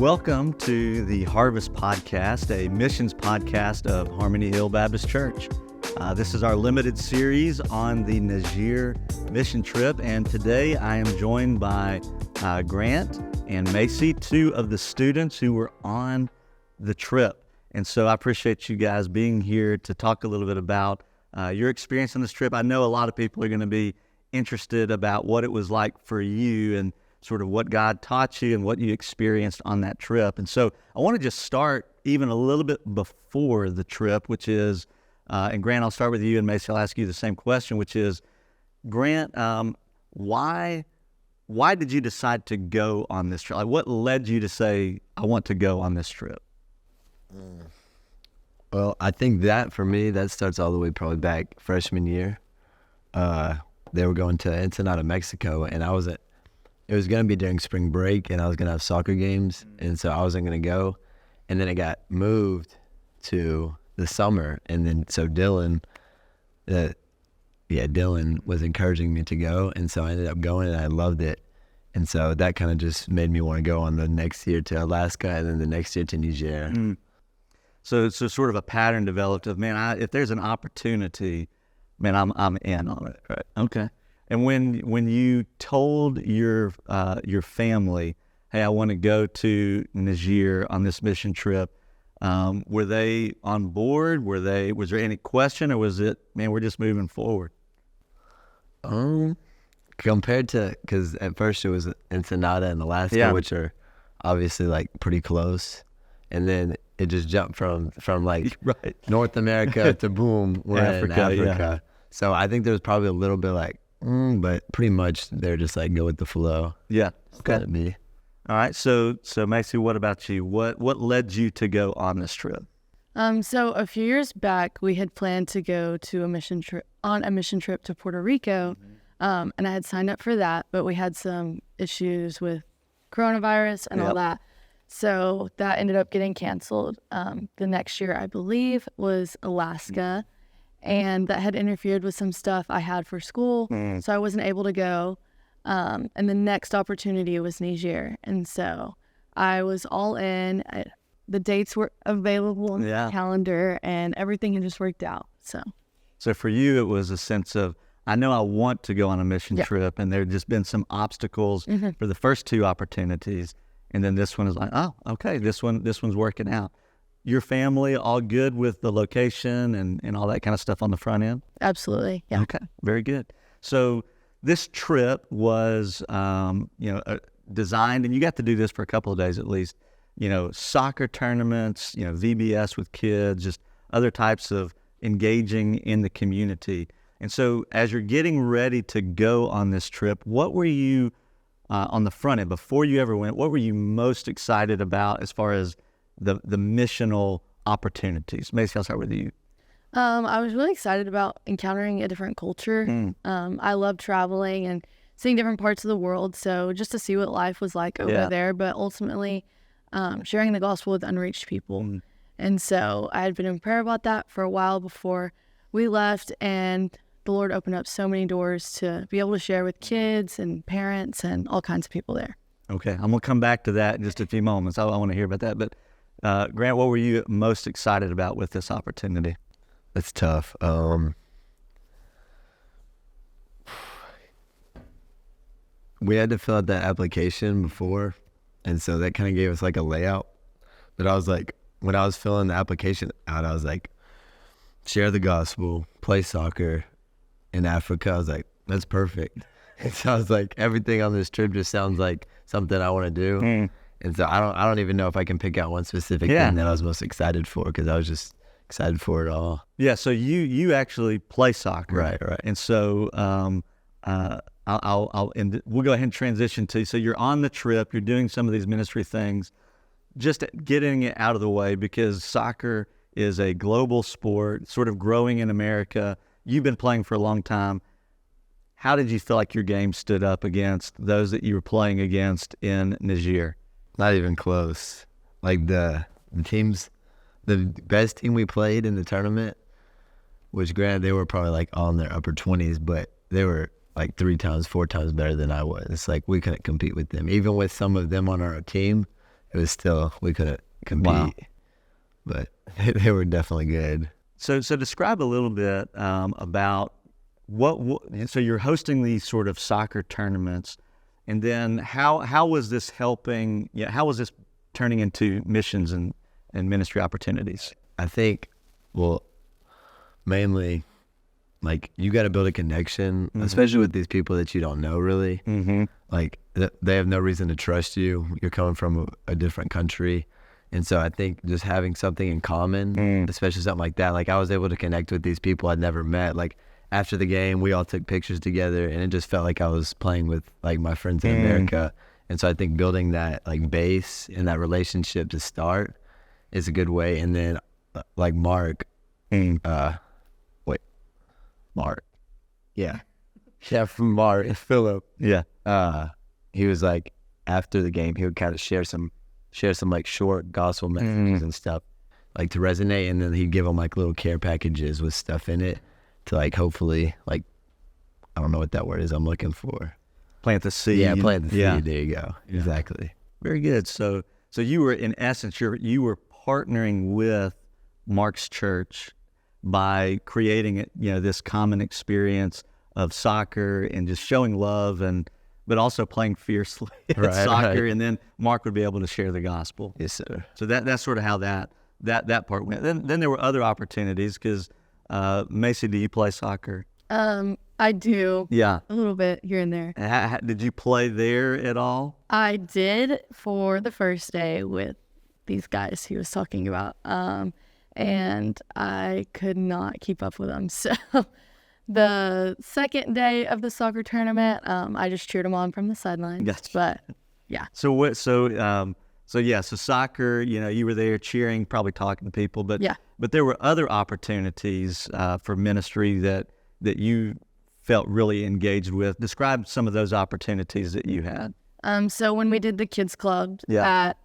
Welcome to the Harvest Podcast, a missions podcast of Harmony Hill Baptist Church. This is our limited series on the Niger mission trip, and today I am joined by Grant and Maci, two of the students who were on the trip. And so I appreciate you guys being here to talk a little bit about your experience on this trip. I know a lot of people are going to be interested about what it was like for you and sort of what God taught you and what you experienced on that trip. And so I want to just start even a little bit before the trip, which is, and Grant, I'll start with you, and Maci, I'll ask you the same question, which is, Grant, why did you decide to go on this trip? Like, what led you to say, I want to go on this trip? Well, I think that for me, that starts all the way probably back freshman year. They were going to Ensenada, Mexico, and it was going to be during spring break, and I was going to have soccer games, and so I wasn't going to go. And then it got moved to the summer, and then so Dylan was encouraging me to go, and so I ended up going, and I loved it. And so that kind of just made me want to go on the next year to Alaska, and then the next year to Niger. So sort of a pattern developed of, man, if there's an opportunity, man, I'm in on it. Right. Okay. And when you told your family, hey, I want to go to Niger on this mission trip, were they on board? Was there any question, or was it, man, we're just moving forward? Compared to, because at first it was Ensenada and Alaska, which are obviously like pretty close, and then it just jumped from like right. North America to boom, we're in Africa. Yeah. So I think there was probably a little bit like, but pretty much they're just like go with the flow. Yeah. Okay. Let me. All right. So Maci, what about you? What led you to go on this trip? So a few years back, we had planned to go to a mission trip to Puerto Rico, and I had signed up for that, but we had some issues with coronavirus and all that, so that ended up getting canceled. The next year, I believe, was Alaska. And that had interfered with some stuff I had for school, so I wasn't able to go. And the next opportunity was Niger, and so I was all in. The dates were available on the calendar, and everything had just worked out. So for you, it was a sense of, I know I want to go on a mission trip, and there had just been some obstacles for the first two opportunities, and then this one is like, oh, okay, this one's working out. Your family all good with the location and all that kind of stuff on the front end? Absolutely, yeah. Okay, very good. So this trip was, designed, and you got to do this for a couple of days at least, soccer tournaments, VBS with kids, just other types of engaging in the community. And so as you're getting ready to go on this trip, what were you, on the front end, before you ever went, what were you most excited about as far as the missional opportunities? Maci, I'll start with you. I was really excited about encountering a different culture. I love traveling and seeing different parts of the world, so just to see what life was like over there, but ultimately sharing the gospel with unreached people. And so I had been in prayer about that for a while before we left, and the Lord opened up so many doors to be able to share with kids and parents and all kinds of people there. Okay, I'm going to come back to that in just a few moments. I want to hear about that, but Grant, what were you most excited about with this opportunity? That's tough. We had to fill out that application before, and so that kind of gave us like a layout. But I was like, when I was filling the application out, I was like, share the gospel, play soccer in Africa. I was like, that's perfect. And so I was like, everything on this trip just sounds like something I want to do. And so I don't even know if I can pick out one specific thing that I was most excited for, because I was just excited for it all. Yeah, so you actually play soccer. Right. And so we'll go ahead and transition to, so you're on the trip, you're doing some of these ministry things, just getting it out of the way, because soccer is a global sport, sort of growing in America. You've been playing for a long time. How did you feel like your game stood up against those that you were playing against in Niger? Not even close. Like the best team we played in the tournament, which granted they were probably like all in their upper 20s, but they were like 3 times, 4 times better than I was. It's like we couldn't compete with them. Even with some of them on our team, it was still, we couldn't compete. Wow. But they were definitely good. So describe a little bit about what. So you're hosting these sort of soccer tournaments, and then how was this helping? Yeah, how was this turning into missions and ministry opportunities? I think, well, mainly, like, you got to build a connection, especially with these people that you don't know really. Mm-hmm. Like, they have no reason to trust you. You're coming from a different country. And so I think just having something in common, especially something like that, like I was able to connect with these people I'd never met. Like after the game, we all took pictures together, and it just felt like I was playing with like my friends in America. And so I think building that like base and that relationship to start is a good way. And then like Mark, Mark, yeah, from Mark, Philip, Yeah. he was like after the game, he would kind of share some like short gospel messages and stuff like to resonate, and then he'd give them like little care packages with stuff in it to like hopefully like, I don't know what that word is I'm looking for. Plant the seed. Yeah, plant the seed. Yeah. There you go. Yeah. Exactly. Very good. So you were, in essence, you were partnering with Mark's church by creating it, this common experience of soccer and just showing love, but also playing fiercely at soccer. And then Mark would be able to share the gospel. Yes, sir. So that's sort of how that part went. Then there were other opportunities because Maci, do you play soccer? I do. Yeah. A little bit here and there. Did you play there at all? I did for the first day with these guys he was talking about, and I could not keep up with them. So the second day of the soccer tournament, I just cheered them on from the sidelines. Gotcha. But yeah. So what? So soccer. You were there cheering, probably talking to people, but Yeah. But there were other opportunities for ministry that you felt really engaged with. Describe some of those opportunities that you had. So when we did the kids club Yeah. at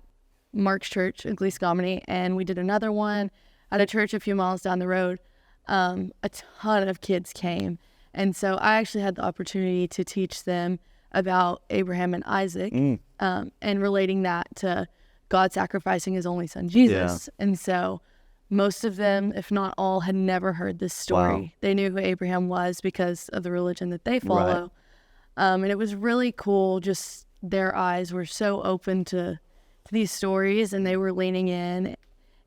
Mark's church in Gleescomedy, and we did another one at a church a few miles down the road, a ton of kids came. And so I actually had the opportunity to teach them about Abraham and Isaac, and relating that to God sacrificing his only son, Jesus. And so most of them, if not all, had never heard this story. Wow. They knew who Abraham was because of the religion that they follow. And it was really cool. Just their eyes were so open to these stories, and they were leaning in.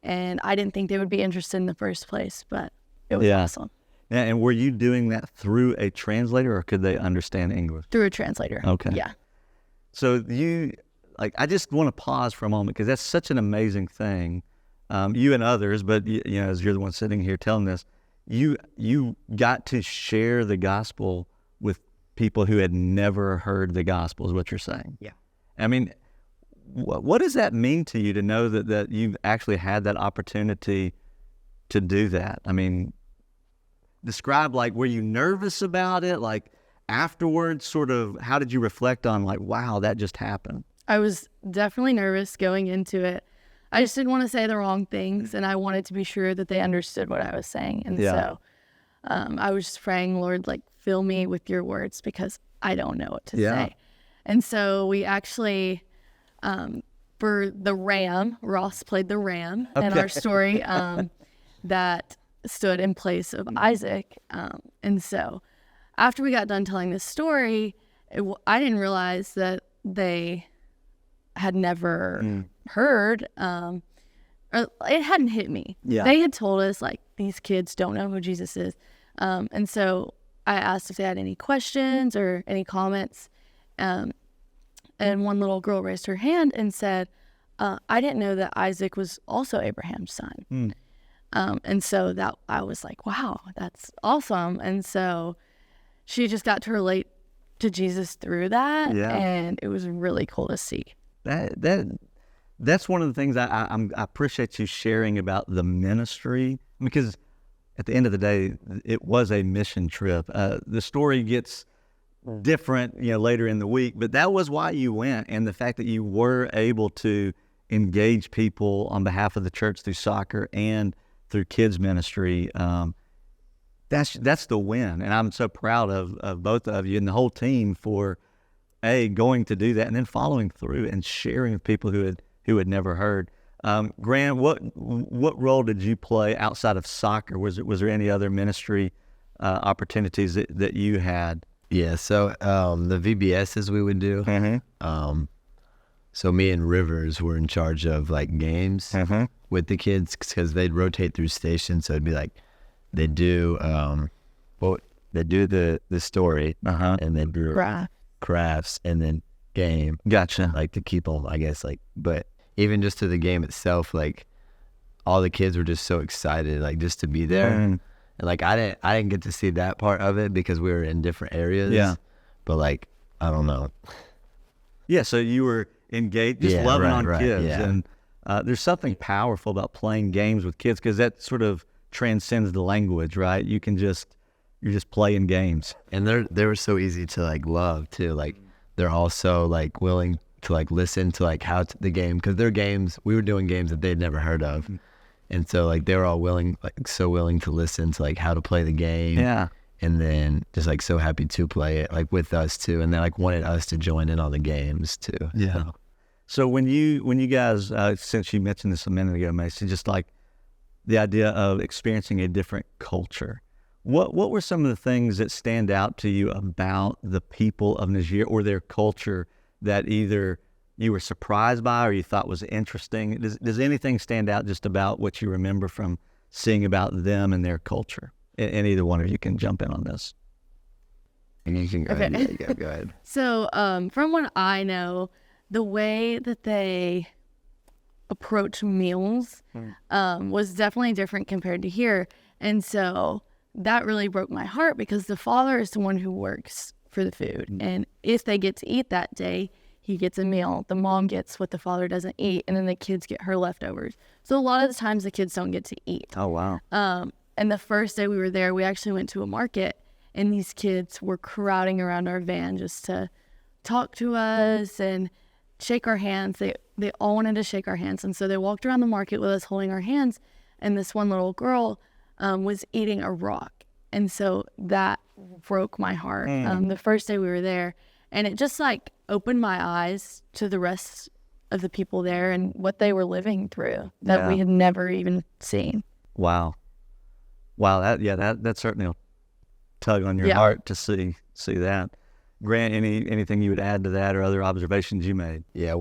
And I didn't think they would be interested in the first place, but it was awesome. Yeah, and were you doing that through a translator, or could they understand English? Through a translator. Okay. Yeah. So I just want to pause for a moment because that's such an amazing thing. You and others, but as you're the one sitting here telling this, you got to share the gospel with people who had never heard the gospel, is what you're saying. Yeah. I mean, what does that mean to you to know that you've actually had that opportunity to do that? I mean, describe, like, were you nervous about it? Like afterwards, sort of, how did you reflect on, like, wow, that just happened? I was definitely nervous going into it. I just didn't want to say the wrong things, and I wanted to be sure that they understood what I was saying. And so I was just praying, Lord, like, fill me with your words because I don't know what to say. And so we actually, for the ram, Ross played the ram in our story that stood in place of Isaac. And so after we got done telling this story, I didn't realize that they had never heard, or it hadn't hit me. Yeah. They had told us, like, these kids don't know who Jesus is. And so I asked if they had any questions or any comments. And one little girl raised her hand and said, I didn't know that Isaac was also Abraham's son. And so that I was like, wow, that's awesome. And so she just got to relate to Jesus through that. Yeah. And it was really cool to see. That's one of the things I appreciate you sharing about the ministry, because at the end of the day, it was a mission trip. The story gets different, later in the week, but that was why you went, and the fact that you were able to engage people on behalf of the church through soccer and through kids ministry. That's the win, and I'm so proud of both of you and the whole team for going to do that and then following through and sharing with people who had who had never heard. Grant, what role did you play outside of soccer? Was there any other ministry opportunities that you had? Yeah, so the VBSs we would do. So me and Rivers were in charge of like games with the kids because they'd rotate through stations. So it'd be like they do the story and then do crafts and then game. Gotcha. Like to keep them, I guess. Like, but even just to the game itself, like all the kids were just so excited, like just to be there. And like I didn't get to see that part of it because we were in different areas. Yeah. But like I don't know. Yeah. So you were engaged, just loving on kids, yeah. and there's something powerful about playing games with kids because that sort of transcends the language, right? You're just playing games, and they were so easy to like love too. Like they're also like willing to like listen to like how the game, because their games, we were doing games that they'd never heard of, and so like they were all willing to listen to like how to play the game. Yeah. And then just like so happy to play it like with us too, and they like wanted us to join in on the games too. Yeah. So when you guys, since you mentioned this a minute ago, Maci, just like the idea of experiencing a different culture, what were some of the things that stand out to you about the people of Niger or their culture that either you were surprised by or you thought was interesting? Does anything stand out just about what you remember from seeing about them and their culture? And either one of you can jump in on this. And you can go ahead. Yeah, go ahead. So from what I know, the way that they approach meals was definitely different compared to here. And so that really broke my heart because the father is the one who works for the food. And if they get to eat that day, he gets a meal. The mom gets what the father doesn't eat, and then the kids get her leftovers. So a lot of the times the kids don't get to eat. Oh, wow. And the first day we were there, we actually went to a market, and these kids were crowding around our van just to talk to us and shake our hands. They all wanted to shake our hands. And so they walked around the market with us holding our hands, and this one little girl was eating a rock. And so that broke my heart the first day we were there. And it just like opened my eyes to the rest of the people there and what they were living through that we had never even seen. Wow. That certainly will tug on your heart to see that. Grant, anything you would add to that or other observations you made? Yeah,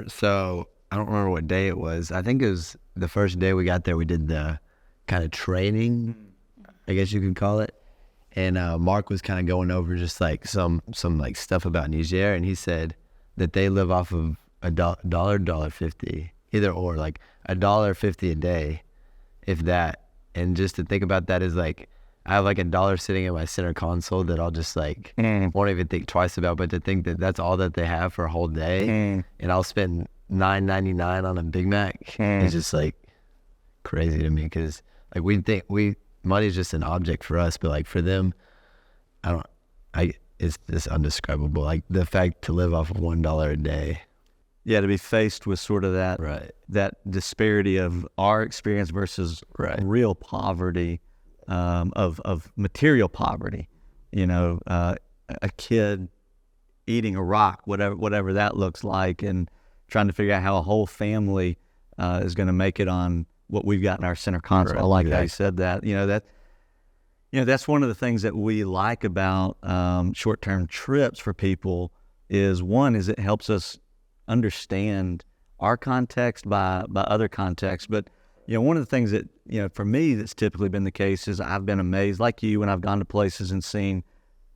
so I don't remember what day it was. I think it was the first day we got there, we did the kind of training, I guess you could call it. And Mark was kind of going over just like some like stuff about Niger, and he said that they live off of $1.50, either or, like $1.50 a day, if that. And just to think about that is like, I have like $1 sitting in my center console that I'll just like won't even think twice about, but to think that that's all that they have for a whole day, and I'll spend $9.99 on a Big Mac is just like crazy to me, because like we think money's just an object for us, but like for them, it's just undescribable. Like the fact to live off of $1 a day. Yeah, to be faced with sort of that disparity of our experience versus real poverty, of material poverty. You know, a kid eating a rock, whatever that looks like, and trying to figure out how a whole family is going to make it on what we've got in our center console. I like how you said that. That's one of the things that we like about short-term trips for people is it helps us understand our context by other contexts. But one of the things that for me that's typically been the case is I've been amazed, like you, when I've gone to places and seen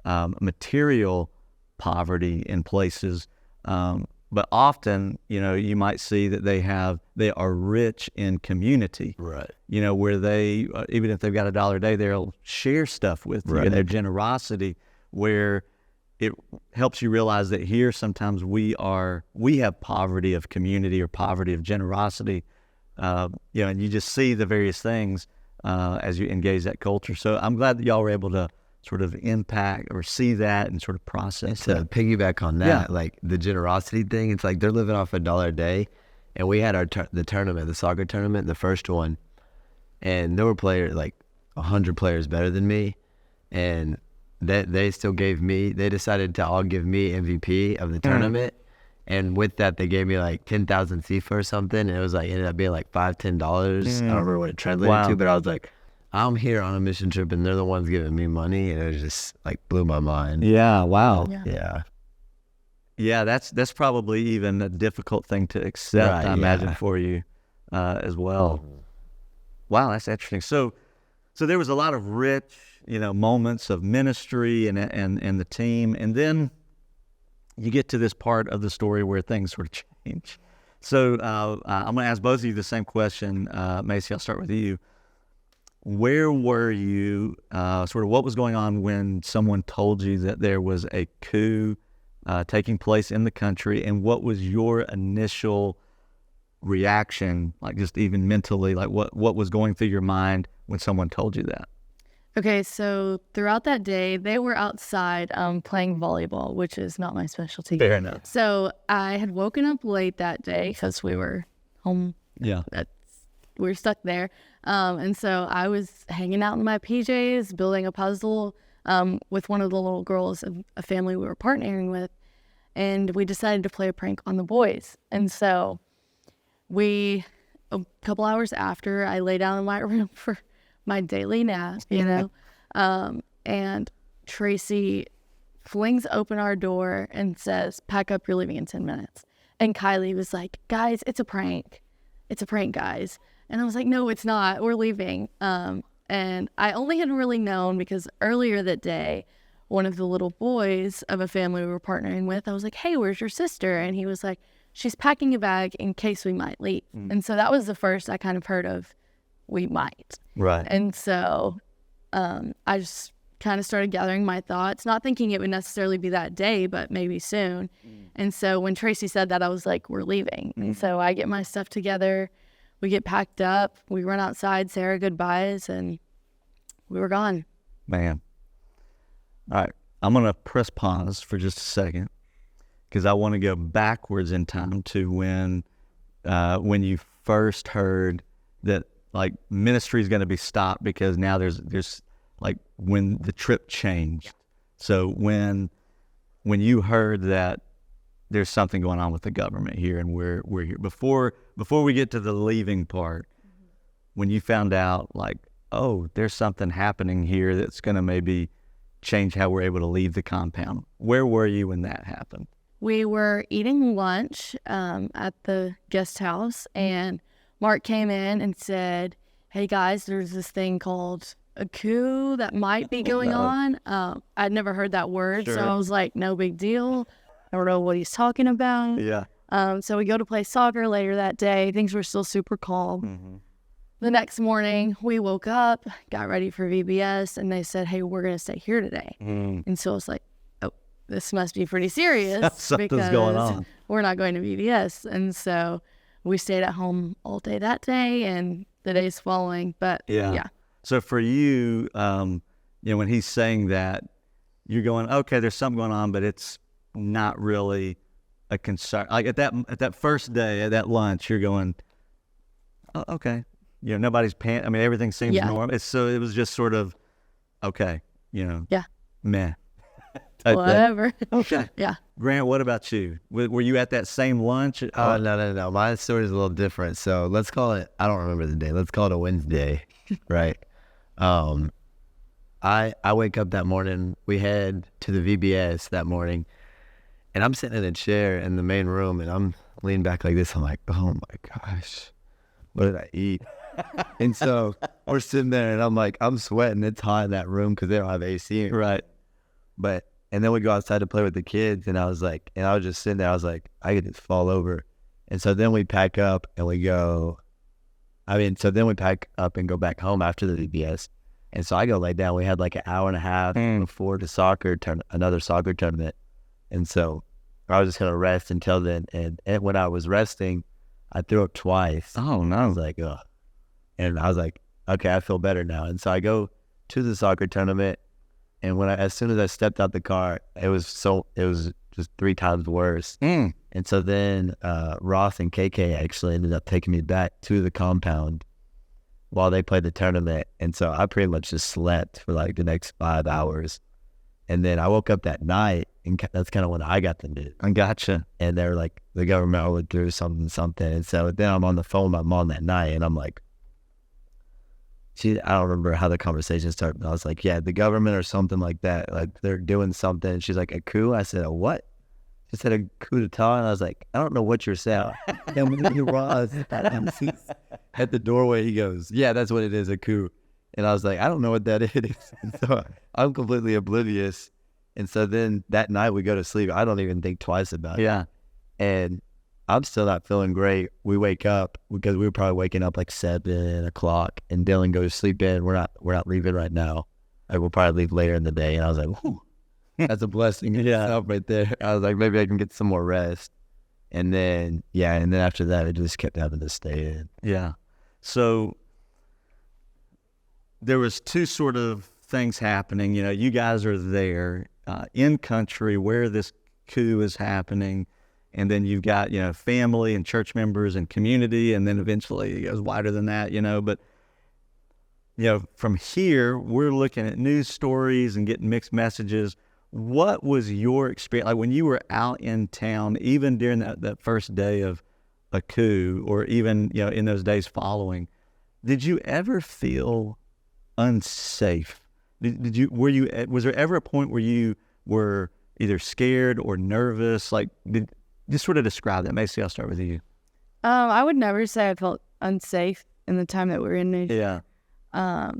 material poverty in places. But often, you might see that they are rich in community, right? Where they, even if they've got $1 a day, they'll share stuff with you, and their generosity, where it helps you realize that here sometimes we have poverty of community or poverty of generosity, and you just see the various things as you engage that culture. So I'm glad that y'all were able to sort of impact or see that and sort of process to piggyback on that, like the generosity thing. It's like they're living off $1 a day, and we had the tournament, the soccer tournament, the first one, and there were players like 100 players better than me, and they still they decided to all give me MVP of the tournament, And with that, they gave me like 10,000 CFA or something. And it was like, ended up being like $10. I don't remember what it translated to, but I was like, I'm here on a mission trip and they're the ones giving me money. And it just like blew my mind. Yeah. Wow. Yeah. Yeah. That's probably even a difficult thing to accept, Right, I imagine, for you as well. Wow. That's interesting. So there was a lot of rich, moments of ministry and the team. And then you get to this part of the story where things sort of change. So I'm going to ask both of you the same question. Maci, I'll start with you. Where were you, sort of what was going on when someone told you that there was a coup taking place in the country, and what was your initial reaction, like just even mentally, like what was going through your mind when someone told you that? Okay, so throughout that day, they were outside playing volleyball, which is not my specialty. Fair enough. So I had woken up late that day because we were home. Yeah. We were stuck there. And so I was hanging out in my PJs, building a puzzle with one of the little girls of a family we were partnering with. And we decided to play a prank on the boys. And so a couple hours after, I lay down in my room for my daily nap, and Tracy flings open our door and says, "Pack up, you're leaving in 10 minutes. And Kylie was like, "Guys, it's a prank. It's a prank, guys." And I was like, "No, it's not. We're leaving." And I only had really known because earlier that day, one of the little boys of a family we were partnering with, I was like, "Hey, where's your sister?" And he was like, "She's packing a bag in case we might leave." And so that was the first I kind of heard of we might. Right. And so I just kind of started gathering my thoughts, not thinking it would necessarily be that day, but maybe soon. And so when Tracy said that, I was like, we're leaving. And so I get my stuff together. We get packed up. We run outside, say our goodbyes, and we were gone. Man. All right. I'm going to press pause for just a second because I want to go backwards in time to when you first heard that like ministry is going to be stopped because now there's like when the trip changed. So when you heard that there's something going on with the government here and we're here before we get to the leaving part, when you found out like, oh, there's something happening here that's going to maybe change how we're able to leave the compound. Where were you when that happened? We were eating lunch at the guest house, and Mark came in and said, "Hey guys, there's this thing called a coup that might be going on." I'd never heard that word, Sure. so I was like, no big deal. I don't know what he's talking about. Yeah. So we go to play soccer later that day. Things were still super calm. Mm-hmm. The next morning, we woke up, got ready for VBS, and they said, "Hey, we're going to stay here today." And so I was like, oh, this must be pretty serious. Something's going on. We're not going to VBS. And so we stayed at home all day that day and the days following. But yeah. So for you, when he's saying that, you're going, okay, there's something going on, but it's not really a concern. Like at that first day, at that lunch, you're going, oh, okay. Nobody's paying. I mean, everything seems normal. So it was just sort of, okay, meh. Whatever. Okay. Yeah. Grant, what about you? Were you at that same lunch? Oh, no. My story is a little different. So let's call it, I don't remember the day. Let's call it a Wednesday, right? I wake up that morning. We head to the VBS that morning, and I'm sitting in a chair in the main room, and I'm leaning back like this. I'm like, oh my gosh, what did I eat? And so we're sitting there, and I'm like, I'm sweating. It's hot in that room because they don't have AC. Right. And then we go outside to play with the kids, and I was just sitting there. I was like, I could just fall over. And so then we pack up and we go. Then we pack up and go back home after the VBS. And so I go lay down. We had like an hour and a half before the another soccer tournament. And so I was just going to rest until then. And when I was resting, I threw up twice. Oh, no. I was like, ugh. And I was like, okay, I feel better now. And so I go to the soccer tournament. And as soon as I stepped out the car, it was just 3 times worse. And so then Ross and KK actually ended up taking me back to the compound while they played the tournament. And so I pretty much just slept for like the next 5 hours. And then I woke up that night and that's kind of when I got the news. I gotcha. And they're like, the government went through something. And so then I'm on the phone with my mom that night, and I'm like, I don't remember how the conversation started, but I was like, yeah, the government or something like that, like they're doing something. She's like, a coup? I said, a what? She said, a coup d'etat. And I was like, I don't know what you're saying. And he was at the doorway, he goes, yeah, that's what it is, a coup. And I was like, I don't know what that is. And so I'm completely oblivious. And so then that night we go to sleep. I don't even think twice about it. Yeah. And I'm still not feeling great. We wake up because we were probably waking up like 7 o'clock, and Dylan goes, sleep in. We're not leaving right now. We'll probably leave later in the day. And I was like, whew, that's a blessing in itself right there. I was like, maybe I can get some more rest. And then after that, it just kept having to stay in. Yeah. So there was two sort of things happening. You know, you guys are there in country where this coup is happening, and then you've got, you know, family and church members and community, and then eventually it goes wider than that, you know. But, you know, from here, we're looking at news stories and getting mixed messages. What was your experience, like when you were out in town, even during that first day of a coup, or even, you know, in those days following? Did you ever feel unsafe? Was there ever a point where you were either scared or nervous? Like, just sort of describe that. Maci, I'll start with you. I would never say I felt unsafe in the time that we were in Niger. Yeah.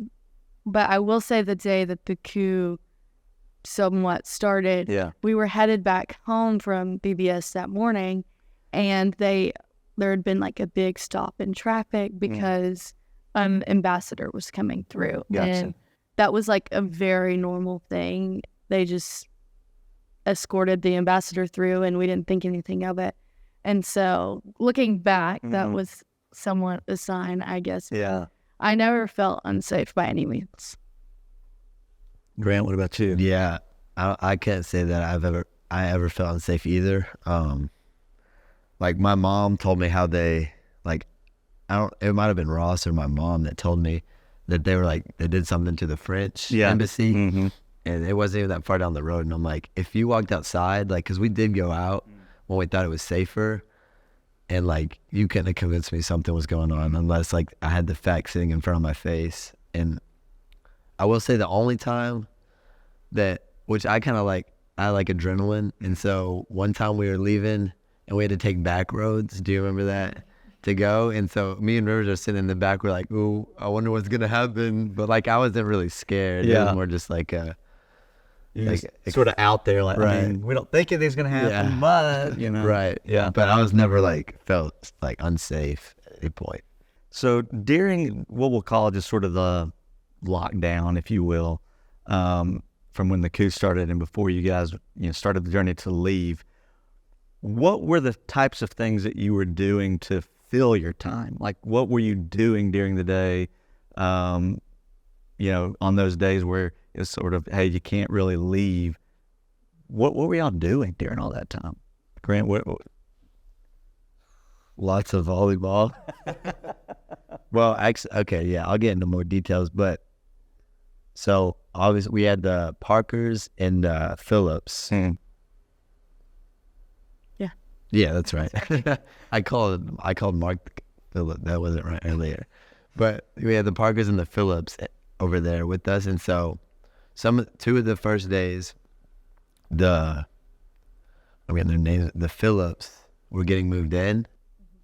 But I will say the day that the coup somewhat started, we were headed back home from BBS that morning, and there had been like a big stop in traffic because an ambassador was coming through. Gotcha. And that was like a very normal thing. They just escorted the ambassador through, and we didn't think anything of it. And so looking back, that was somewhat a sign, I guess. Yeah. I never felt unsafe by any means. Grant, what about you? Yeah, I can't say that I ever felt unsafe either. Like my mom told me how they, like, it might have been Ross or my mom that told me that they did something to the French embassy, and it wasn't even that far down the road. And I'm like, if you walked outside, like, because we did go out when we thought it was safer, and like you couldn't have convinced me something was going on unless like I had the facts sitting in front of my face. And I will say the only time which I kind of like, I like adrenaline. And so one time we were leaving and we had to take back roads. Do you remember that? To go. And so me and Rivers are sitting in the back. We're like, ooh, I wonder what's going to happen. But like, I wasn't really scared. It was more just like sort of out there. Like, right. I mean, we don't think anything's going to happen, but, you know. Right. Yeah. But I was never like, felt like unsafe at any point. So during what we'll call just sort of the lockdown, if you will, from when the coup started and before you guys, you know, started the journey to leave, what were the types of things that you were doing to fill your time? Like, what were you doing during the day, you know, on those days where it's sort of, hey, you can't really leave? What were y'all doing during all that time? Grant, what? Lots of volleyball. Well, actually, okay, yeah, I'll get into more details, but so obviously we had the Parkers and Phillips. Yeah, that's right. I called Mark Phillip. That wasn't right earlier. But we had the Parkers and the Phillips over there with us, and so two of the first days, their names, the Phillips were getting moved in.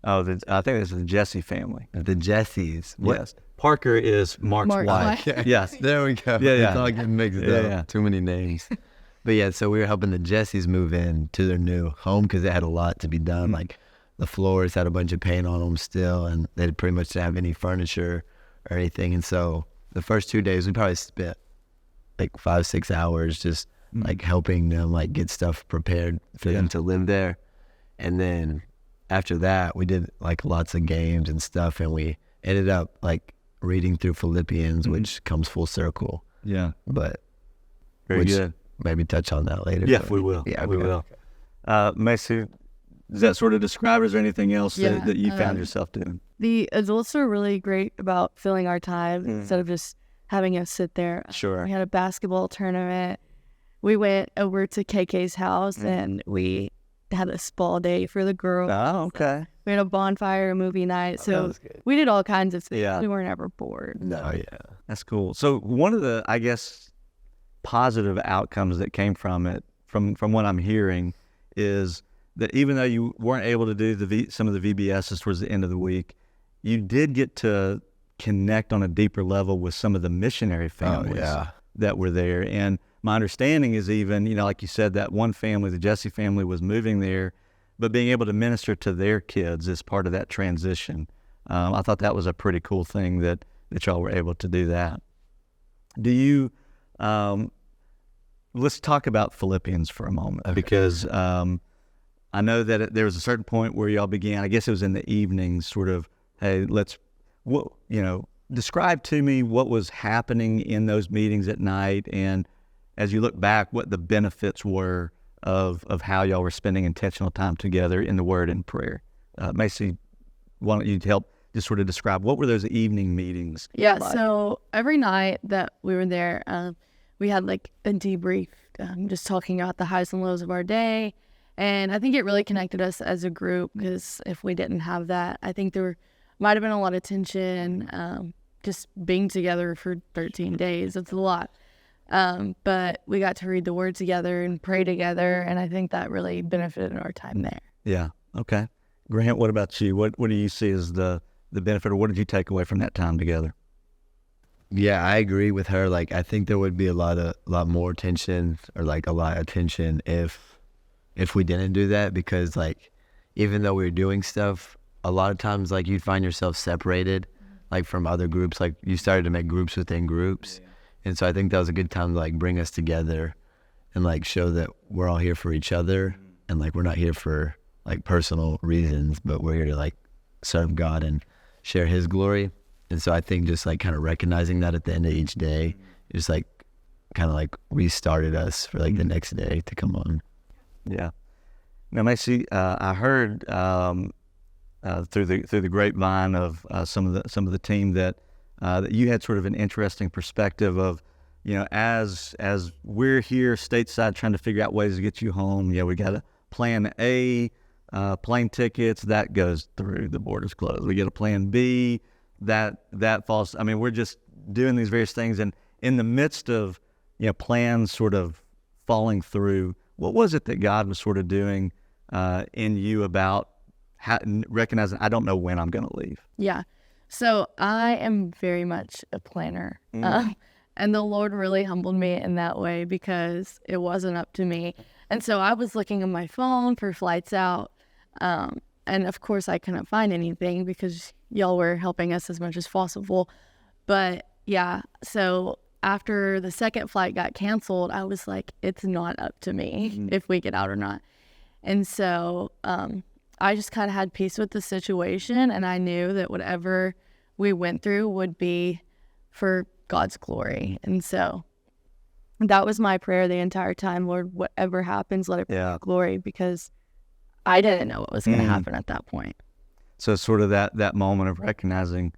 Oh, I think it's the Jesse family. The Jessies. Yes. Parker is Mark's wife. Yes. There we go. Yeah. It's all getting mixed up. Yeah. Too many names. But yeah, so we were helping the Jessies move in to their new home because they had a lot to be done. Like the floors had a bunch of paint on them still, and they pretty much didn't have any furniture or anything. And so the first 2 days, we probably spent like 5-6 hours just like helping them like get stuff prepared for them to live there. And then after that, we did like lots of games and stuff, and we ended up like reading through Philippians, which comes full circle. Yeah. But Very good. Maybe touch on that later. Yeah, but, we will. Yeah, we okay. will. Maci, does that sort of describe, is there anything else that you found yourself doing? The adults were really great about filling our time instead of just having us sit there. Sure. We had a basketball tournament. we went over to KK's house and we had a spa day for the girls. Oh, okay. We had a bonfire, a movie night. that So was good. we did all kinds of things. Yeah. We weren't ever bored. Oh yeah. That's cool. So one of the, I guess, positive outcomes that came from it, from what I'm hearing, is that even though you weren't able to do some of the VBSs towards the end of the week, you did get to connect on a deeper level with some of the missionary families that were there. And my understanding is even, like you said, that one family, the Jesse family, was moving there, but being able to minister to their kids as part of that transition. I thought that was a pretty cool thing that y'all were able to do that. Do you, let's talk about Philippians for a moment, because I know that there was a certain point where y'all began, I guess it was in the evenings, sort of, hey, describe to me what was happening in those meetings at night, and as you look back, what the benefits were of how y'all were spending intentional time together in the Word and prayer. Maci, why don't you help just sort of describe what were those evening meetings like? So every night that we were there, we had like a debrief, just talking about the highs and lows of our day. And I think it really connected us as a group, because if we didn't have that, I think there might have been a lot of tension. Just being together for 13 days, it's a lot. But we got to read the Word together and pray together, and I think that really benefited our time there. Yeah. Okay. Grant, what about you? What do you see as the benefit, or what did you take away from that time together? Yeah, I agree with her. Like, I think there would be a lot more tension, or like a lot of tension if we didn't do that, because like, even though we were doing stuff, a lot of times like you'd find yourself separated, like from other groups. Like you started to make groups within groups. And so I think that was a good time to like bring us together and like show that we're all here for each other, and like we're not here for like personal reasons, but we're here to like serve God and share His glory. And so I think just like kind of recognizing that at the end of each day, just like kind of like restarted us for like the next day to come on. Yeah. Now, Maci, I heard through the grapevine of some of the team that you had sort of an interesting perspective of, as we're here stateside trying to figure out ways to get you home. Yeah, we got a plan A, plane tickets, that goes through, the borders closed. We get a plan B, that falls. I mean, we're just doing these various things, and in the midst of plans sort of falling through, what was it that God was sort of doing in you about recognizing, I don't know when I'm going to leave? Yeah. So I am very much a planner. And the Lord really humbled me in that way, because it wasn't up to me. And so I was looking on my phone for flights out. And of course I couldn't find anything, because y'all were helping us as much as possible. But yeah, so after the second flight got canceled, I was like, it's not up to me if we get out or not. And so I just kind of had peace with the situation, and I knew that whatever we went through would be for God's glory. And so that was my prayer the entire time. Lord, whatever happens, let it be for glory, because I didn't know what was going to happen at that point. So sort of that moment of recognizing,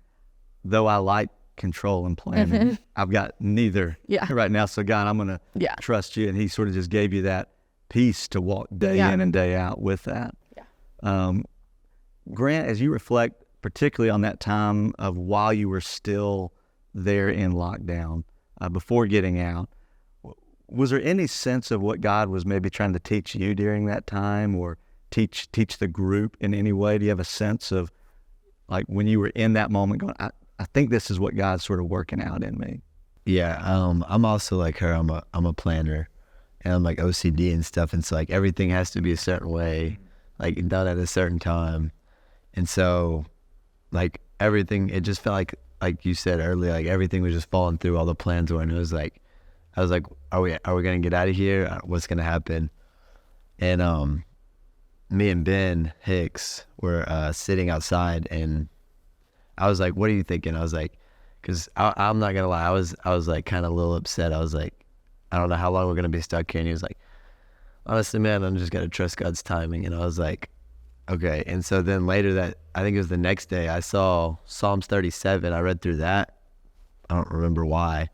though I like control and planning, I've got neither right now. So God, I'm going to trust you. And He sort of just gave you that peace to walk day in and day out with that. Grant, as you reflect particularly on that time of while you were still there in lockdown, before getting out, was there any sense of what God was maybe trying to teach you during that time, or teach the group in any way? Do you have a sense of, like, when you were in that moment going, I think this is what God's sort of working out in me? Yeah, I'm also like her. I'm a planner, and I'm like OCD and stuff, and so like everything has to be a certain way, like done at a certain time. And so like everything, it just felt like you said earlier, like everything was just falling through, all the plans were, and it was like, I was like, are we gonna get out of here? What's gonna happen? And me and Ben Hicks were sitting outside, and I was like, what are you thinking? I was like, because I'm not gonna lie, I was like kind of a little upset. I was like, I don't know how long we're gonna be stuck here. And he was like, honestly, man, I'm just gonna trust God's timing. And I was like, okay. And so then later that, I think it was the next day, I saw Psalms 37. I read through that. I don't remember why,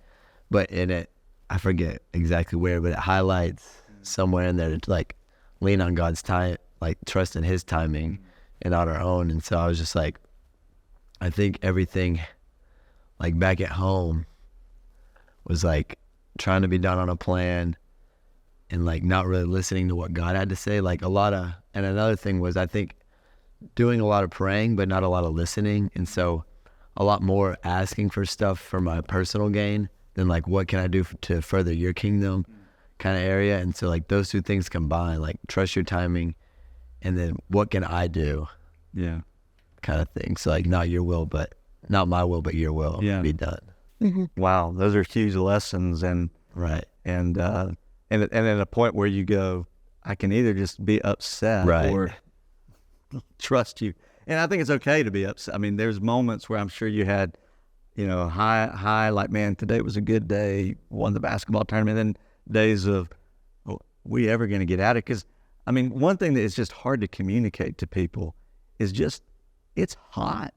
but in it, I forget exactly where, but it highlights somewhere in there to like lean on God's time, like trust in his timing and not our own. And so I was just like, I think everything like back at home was like trying to be done on a plan and like not really listening to what God had to say. Like and another thing was I think doing a lot of praying, but not a lot of listening. And so a lot more asking for stuff for my personal gain than like, what can I do to further your kingdom kind of area. And so like those two things combined, like trust your timing and then what can I do? Yeah. Kind of thing. So like not my will, but your will be done. Mm-hmm. Wow. Those are huge lessons. Right. And at a point where you go, I can either just be upset or trust you. And I think it's okay to be upset. I mean, there's moments where I'm sure you had, high, like, man, today was a good day, won the basketball tournament, and then days of, we ever going to get out of it? Because, I mean, one thing that is just hard to communicate to people is just, it's hot.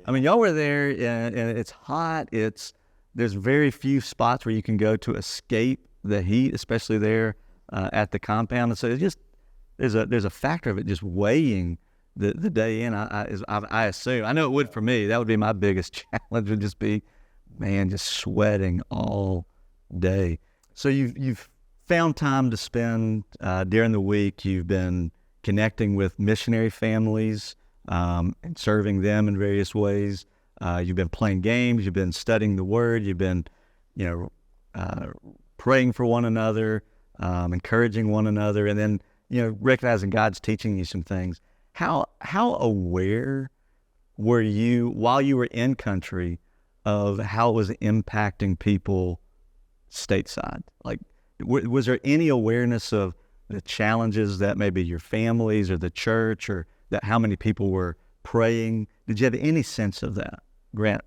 I mean, y'all were there, and it's hot. There's very few spots where you can go to escape the heat, especially there at the compound. And so it's just, there's a factor of it just weighing the day in. I assume, I know it would for me. That would be my biggest challenge, would just be, man, just sweating all day. So you've found time to spend during the week. You've been connecting with missionary families and serving them in various ways. You've been playing games. You've been studying the Word. You've been, praying for one another, encouraging one another, and then recognizing God's teaching you some things. How aware were you while you were in country of how it was impacting people stateside? Like, was there any awareness of the challenges that maybe your families or the church or that how many people were praying? Did you have any sense of that, Grant?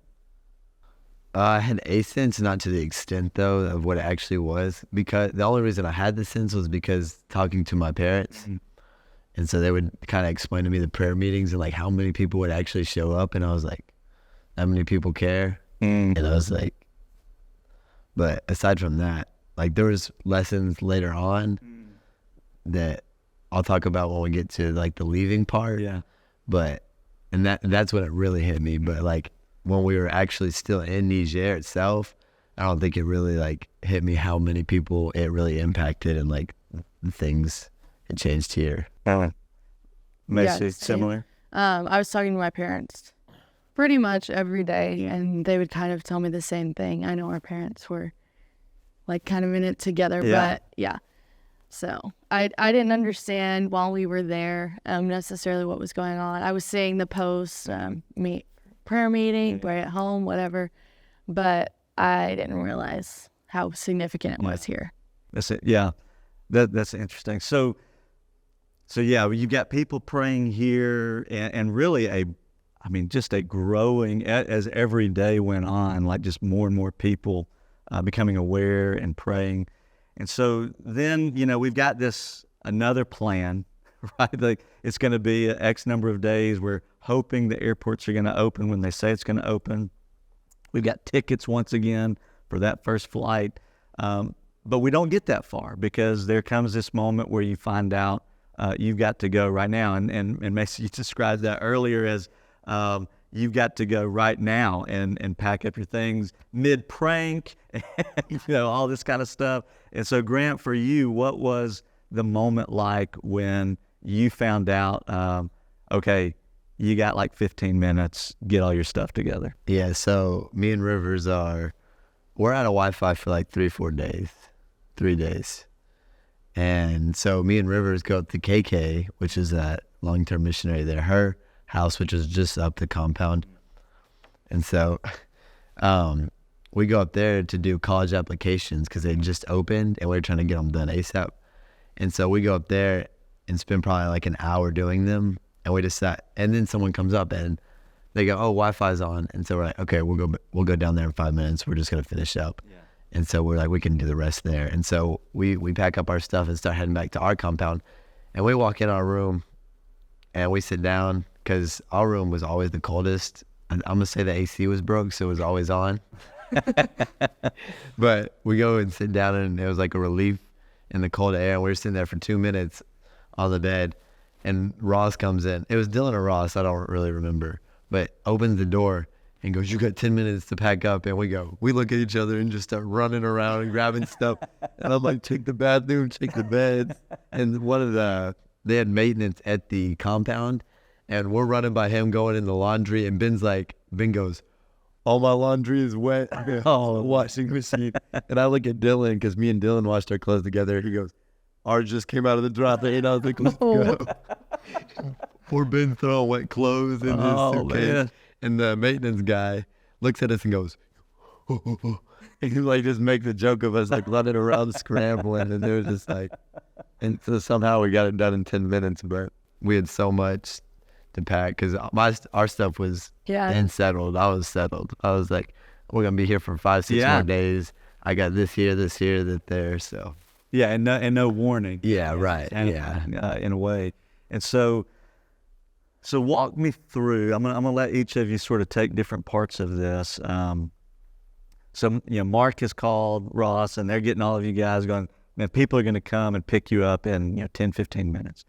I had a sense, not to the extent though of what it actually was, because the only reason I had the sense was because talking to my parents. Mm-hmm. And so they would kind of explain to me the prayer meetings and like how many people would actually show up. And I was like, how many people care? And I was like, but aside from that, like there was lessons later on that I'll talk about when we get to like the leaving part. Yeah. And that's when it really hit me. But like when we were actually still in Niger itself, I don't think it really like hit me how many people it really impacted and like the things it changed here. Maci, similar? I was talking to my parents pretty much every day, and they would kind of tell me the same thing. I know our parents were like kind of in it together, but yeah. So I didn't understand while we were there necessarily what was going on. I was seeing the posts, prayer meeting, pray at home, whatever, but I didn't realize how significant it was here. That's it. Yeah, that's interesting. So yeah, you've got people praying here, and really just a growing as every day went on, like just more and more people becoming aware and praying. And so then, we've got another plan, right? Like it's going to be X number of days. We're hoping the airports are going to open when they say it's going to open. We've got tickets once again for that first flight. But we don't get that far because there comes this moment where you find out you've got to go right now. And Maci, you described that earlier as you've got to go right now and pack up your things mid-prank, all this kind of stuff. And so, Grant, for you, what was the moment like when you found out, okay, you got like 15 minutes, get all your stuff together? Yeah, so me and Rivers we're out of Wi-Fi for like 3 days. And so me and Rivers go up to KK, which is that long-term missionary there, her house, which is just up the compound. And so we go up there to do college applications because they just opened and we were trying to get them done ASAP. And so we go up there and spend probably like an hour doing them. And we just sat, and then someone comes up and they go, oh, Wi-Fi's on. And so we're like, okay, we'll go down there in 5 minutes. We're just going to finish up. Yeah. And so we're like, we can do the rest there. And so we pack up our stuff and start heading back to our compound. And we walk in our room and we sit down because our room was always the coldest. I'm going to say the AC was broke, so it was always on. But we go and sit down, and it was like a relief in the cold air. And we were sitting there for 2 minutes on the bed, and Ross comes in. It was Dylan or Ross, I don't really remember, but opens the door and goes, "You got 10 minutes to pack up." And we look at each other and just start running around and grabbing stuff. And I'm like, "Check the bathroom, check the beds." And they had maintenance at the compound, and we're running by him going in the laundry. And Ben goes, "All my laundry is wet." Oh, washing machine. And I look at Dylan, because me and Dylan washed our clothes together. He goes, "Ours just came out of the dryer." And I was like, "Let's go." Poor Ben throwing wet clothes in his suitcase. Man. And the maintenance guy looks at us and goes, and he just makes a joke of us running around scrambling. And it was just and so somehow we got it done in 10 minutes, but we had so much to pack because our stuff was settled. I was settled. I was like, we're going to be here for 5-6 more days. I got this here, that there. So yeah, and no warning. Yeah, right. In a way. And so walk me through. I'm gonna let each of you sort of take different parts of this. So Mark has called Ross, and they're getting all of you guys going, man, people are going to come and pick you up in 10-15 minutes.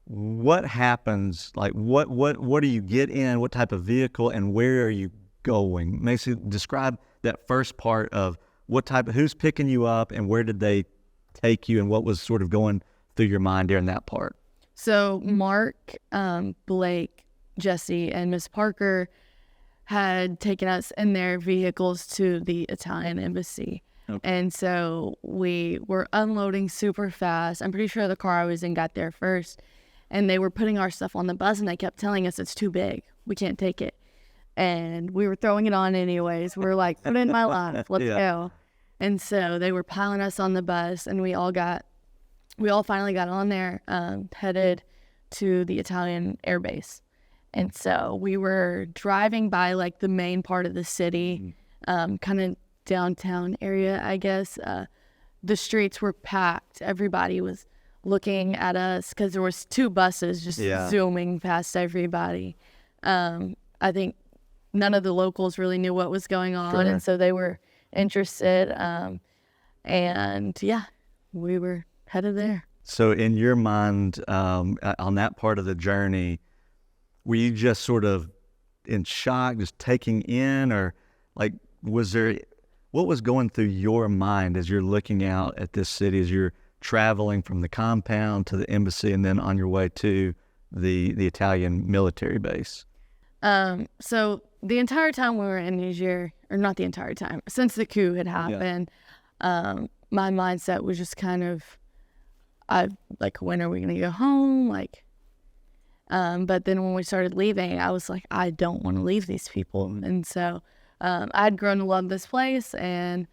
What happens? Like what do you get in? What type of vehicle, and where are you going? Maci, describe that first part of who's picking you up, and where did they take you, and what was sort of going through your mind during that part? So Mark, Blake, Jesse, and Miss Parker had taken us in their vehicles to the Italian embassy. Okay. And so we were unloading super fast. I'm pretty sure the car I was in got there first. And they were putting our stuff on the bus, and they kept telling us it's too big. We can't take it. And we were throwing it on anyways. We were like, put it in my life. Let's go. And so they were piling us on the bus, and we all finally got on there, headed to the Italian air base. And so we were driving by the main part of the city, kind of downtown area, I guess. The streets were packed. Everybody was looking at us because there was 2 buses just zooming past everybody. I think none of the locals really knew what was going on, and so they were interested. And we were headed there. So in your mind, on that part of the journey, were you just sort of in shock, just taking in, or what was going through your mind as you're looking out at this city, as you're traveling from the compound to the embassy and then on your way to the Italian military base? So the entire time we were in Niger, or not the entire time, since the coup had happened, my mindset was just kind of, when are we going to go home? But then when we started leaving, I was like, I don't want to leave these people. And so I'd grown to love this place, and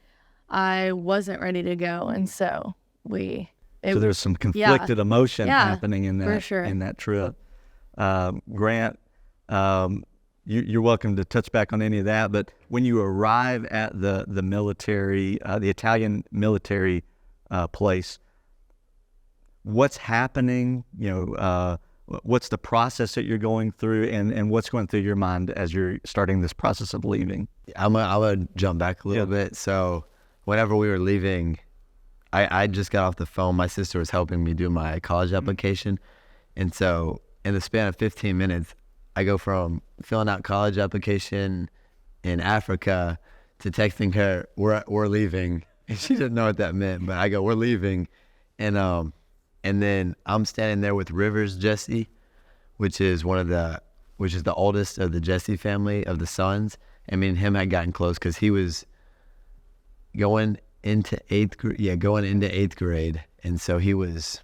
I wasn't ready to go. And so so there's some conflicted emotion happening in that, for sure. in that trip. Grant, you're welcome to touch back on any of that, but when you arrive at the military, the Italian military place, what's happening? What's the process that you're going through, and what's going through your mind as you're starting this process of leaving? I'm gonna jump back a little bit. So whenever we were leaving, I just got off the phone. My sister was helping me do my college application. And so in the span of 15 minutes, I go from filling out college application in Africa to texting her, we're leaving. And she didn't know what that meant, but I go, we're leaving. And then I'm standing there with Rivers Jesse, which is the oldest of the Jesse family of the sons. And me and him had gotten close because he was going into eighth grade. And so he was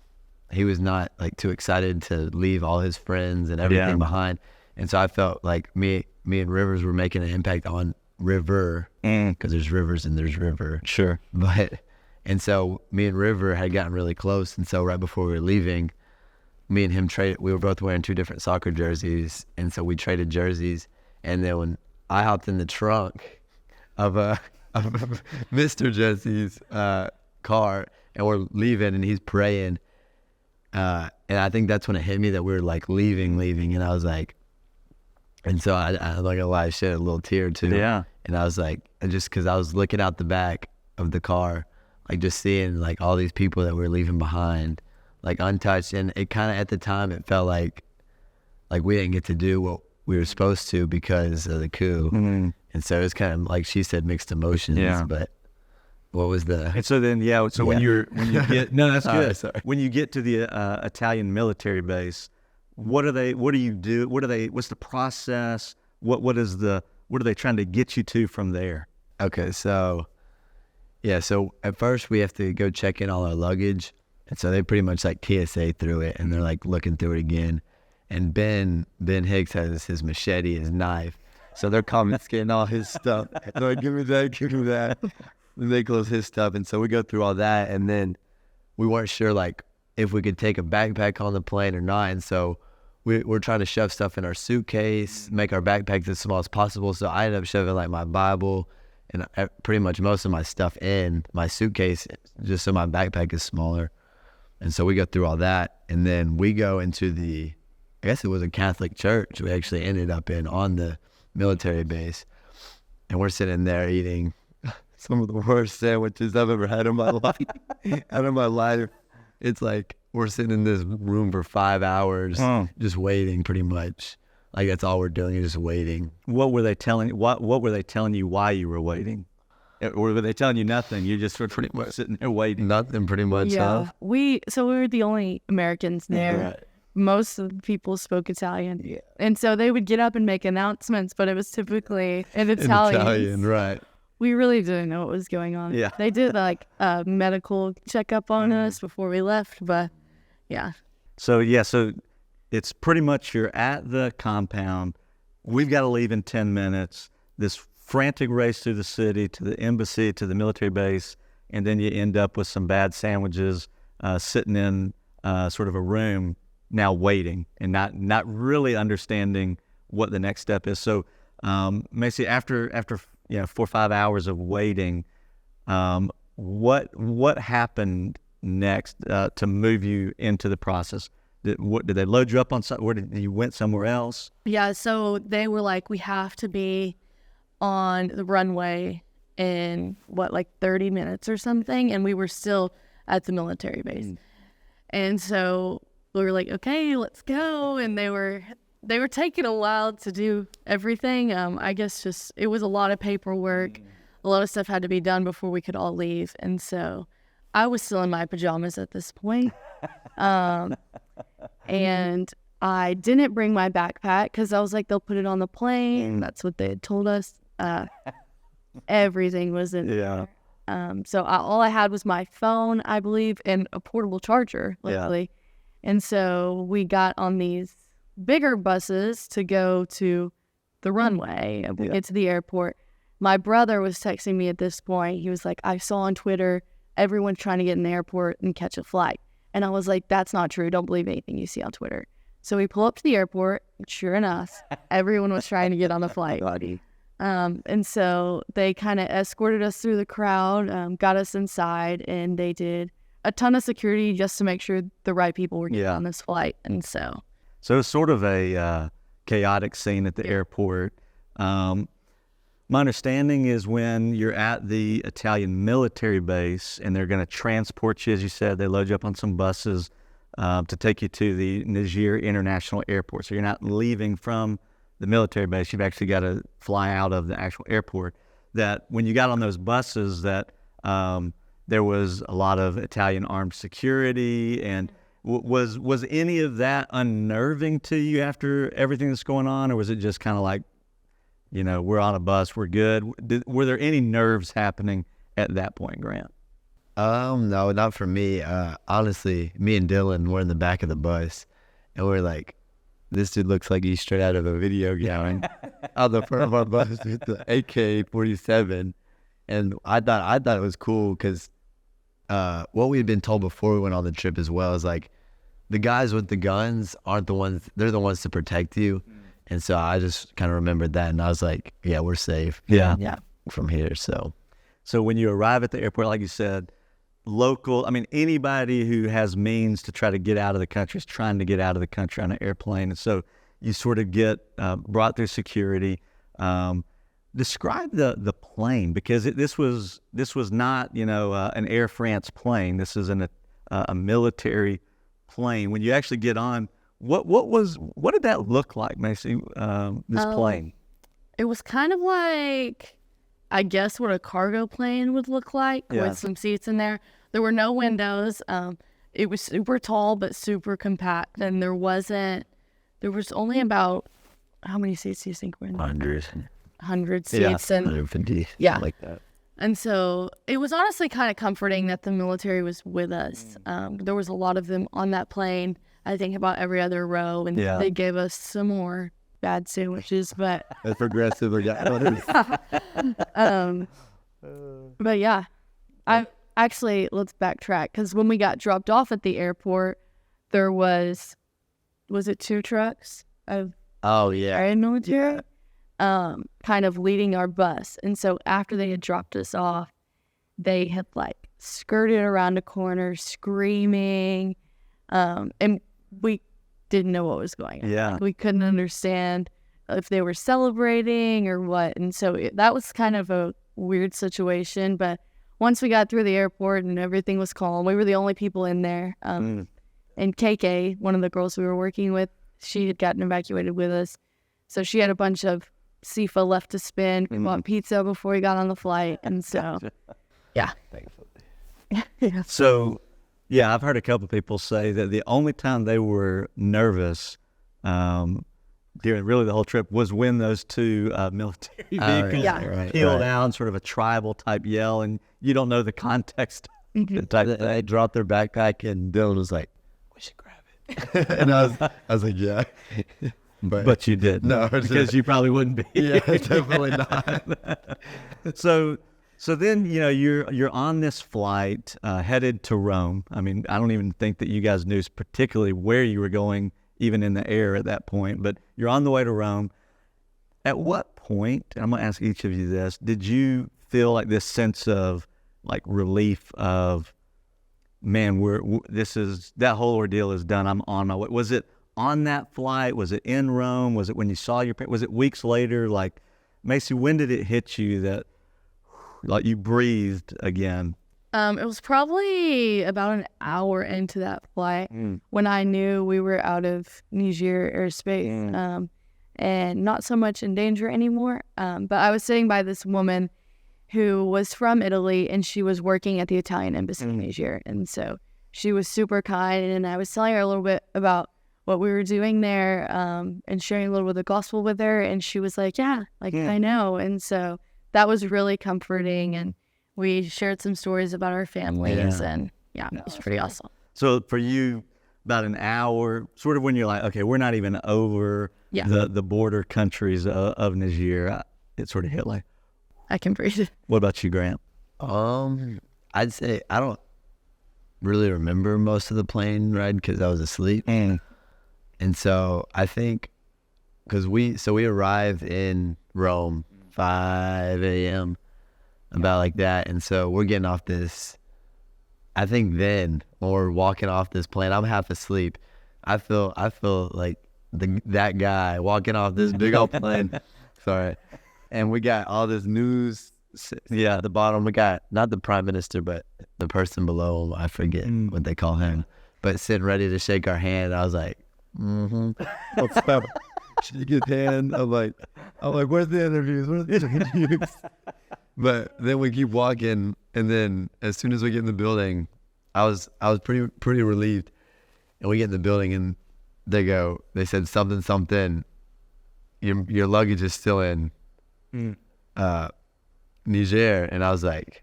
not too excited to leave all his friends and everything behind. And so I felt like me and Rivers were making an impact on River, because there's rivers and there's river. Sure. And so me and River had gotten really close. And so right before we were leaving, me and him we were both wearing 2 different soccer jerseys. And so we traded jerseys. And then when I hopped in the trunk of Mr. Jesse's car, and we're leaving, and he's praying. And I think that's when it hit me that we were leaving. And I was like, and so I like a lie, shed a little tear too. Yeah. And I was like, just because I was looking out the back of the car, like just seeing like all these people that we're leaving behind, like untouched. And it kind of, at the time, it felt like we didn't get to do what we were supposed to because of the coup. Mm-hmm. And so it's kind of like she said, mixed emotions. Yeah. But what was the? And so then, when you get, no, that's good. Sorry. When you get to the Italian military base, what do you do? What's the process? What are they trying to get you to from there? Okay, so at first we have to go check in all our luggage, and so they pretty much like TSA through it, and they're like looking through it again. And Ben Hicks has his machete, his knife, so they're confiscating all his stuff. They're like, give me that. And they close his stuff, and so we go through all that, and then we weren't sure like if we could take a backpack on the plane or not, and so we're trying to shove stuff in our suitcase, make our backpacks as small as possible. So I ended up shoving like my Bible and pretty much most of my stuff in my suitcase just so my backpack is smaller. And so we go through all that, and then we go into I guess it was a Catholic church we actually ended up in on the military base. And we're sitting there eating some of the worst sandwiches I've ever had in my life. It's like we're sitting in this room for 5 hours, just waiting pretty much. Like that's all we're doing is just waiting. What were they telling? What were they telling you why you were waiting? Or were they telling you nothing? You're just sort of pretty much sitting there waiting. Nothing, pretty much. Yeah, Huh? we were the only Americans there. Right. Most of the people spoke Italian. Yeah. And so they would get up and make announcements, but it was typically in Italian. Italian, right. We really didn't know what was going on. Yeah. They did like a medical checkup on us before we left, but yeah. So it's pretty much you're at the compound. We've got to leave in 10 minutes. This frantic race through the city to the embassy, to the military base, and then you end up with some bad sandwiches sitting in sort of a room now waiting and not really understanding what the next step is. So Maci, after 4 or 5 hours of waiting, what happened next to move you into the process? Did they load you up on something? Or did you went somewhere else? Yeah, so they were like, we have to be on the runway in 30 minutes or something, and we were still at the military base. And so we were like, okay, let's go. And they were taking a while to do everything. I guess just it was a lot of paperwork. A lot of stuff had to be done before we could all leave. And so I was still in my pajamas at this point. And I didn't bring my backpack because I was like, they'll put it on the plane. That's what they had told us. Everything was in there. So all I had was my phone, I believe, and a portable charger, luckily. Yeah. And so we got on these bigger buses to go to the runway. We get to the airport. My brother was texting me at this point. He was like, I saw on Twitter, everyone's trying to get in the airport and catch a flight. And I was like, that's not true. Don't believe anything you see on Twitter. So we pull up to the airport. Sure enough, everyone was trying to get on the flight. And so they kind of escorted us through the crowd, got us inside, and they did a ton of security just to make sure the right people were getting on this flight. And so it's sort of a chaotic scene at the airport. My understanding is when you're at the Italian military base and they're going to transport you, as you said, they load you up on some buses to take you to the Niger International Airport. So you're not leaving from the military base. You've actually got to fly out of the actual airport. That when you got on those buses, that there was a lot of Italian armed security. And was any of that unnerving to you after everything that's going on? Or was it just kind of like, we're on a bus, we're good? Were there any nerves happening at that point, Grant? No, not for me. Honestly, me and Dylan were in the back of the bus, and we're like, this dude looks like he's straight out of a video game. On the front of our bus with the AK-47, and I thought it was cool because what we had been told before we went on the trip as well is like, the guys with the guns aren't the ones; they're the ones to protect you. And so I just kind of remembered that, and I was like, yeah, we're safe. Yeah. From here. So when you arrive at the airport, like you said, anybody who has means to try to get out of the country is trying to get out of the country on an airplane. And so you sort of get brought through security. describe the plane, because this was not, an Air France plane. This is a military plane. When you actually get on, what did that look like, Maci? This plane. It was kind of like, I guess, what a cargo plane would look like, with some seats in there. There were no windows. It was super tall but super compact, and there was only about, how many seats do you think were in there? 100 seats. And 150. Yeah. Like that. And so it was honestly kind of comforting that the military was with us. There was a lot of them on that plane, I think about every other row, and they gave us some more bad sandwiches, but That's progressive. Or but yeah, I actually, let's backtrack, because when we got dropped off at the airport, there was it 2 trucks of military, kind of leading our bus. And so after they had dropped us off, they had like skirted around a corner screaming, and we didn't know what was going on. Yeah. We couldn't understand if they were celebrating or what. And so that was kind of a weird situation. But once we got through the airport and everything was calm, we were the only people in there. And KK, one of the girls we were working with, she had gotten evacuated with us. So she had a bunch of SIFA left to spend. We bought pizza before we got on the flight. And so, yeah. Yeah. So, yeah, I've heard a couple of people say that the only time they were nervous during really the whole trip was when those 2 military vehicles peeled down, sort of a tribal type yell, and you don't know the context. They dropped their backpack, and Dylan was like, "We should grab it," and I was like, "Yeah." But you did. No, because you probably wouldn't be. Yeah, definitely not. So then, you're on this flight headed to Rome. I mean, I don't even think that you guys knew particularly where you were going, even in the air at that point, but you're on the way to Rome. At what point, and I'm going to ask each of you this, did you feel like this sense of like relief of, man, that whole ordeal is done, I'm on my way? Was it on that flight? Was it in Rome? Was it when you saw your parents? Was it weeks later? Like, Maci, when did it hit you that like you breathed again? It was probably about an hour into that flight when I knew we were out of Niger airspace, and not so much in danger anymore. But I was sitting by this woman who was from Italy, and she was working at the Italian embassy in Niger. And so she was super kind, and I was telling her a little bit about what we were doing there, and sharing a little bit of the gospel with her. And she was like, I know. And so that was really comforting, and we shared some stories about our families, and it was pretty awesome. So for you, about an hour, sort of when you're like, okay, we're not even over the border countries of Niger, it sort of hit like, I can breathe. What about you, Grant? I'd say I don't really remember most of the plane ride because I was asleep. And so I think, because we arrived in Rome 5 a.m., about like that. And so we're getting off this, I think then, when we're walking off this plane, I'm half asleep. I feel like that guy walking off this big old plane. Sorry. And we got all this news. At the bottom, we got not the prime minister, but the person below him. I forget what they call him, but sitting ready to shake our hand. I was like, what's up? Shake his hand. I'm like, where's the interviews? But then we keep walking, and then as soon as we get in the building, I was pretty relieved. And we get in the building, and they said something. Your luggage is still in Niger, and I was like,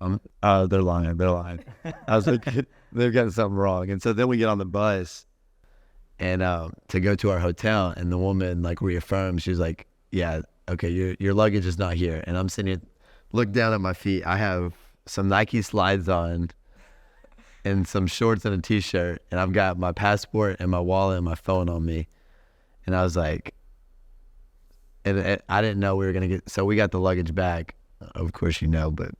they're lying. I was like, they've got something wrong. And so then we get on the bus, and to go to our hotel, and the woman like reaffirmed. She was like, yeah, okay, your luggage is not here. And I'm sitting here, look down at my feet. I have some Nike slides on and some shorts and a t-shirt, and I've got my passport and my wallet and my phone on me. And I was like, and I didn't know we were going to so we got the luggage back, of course, but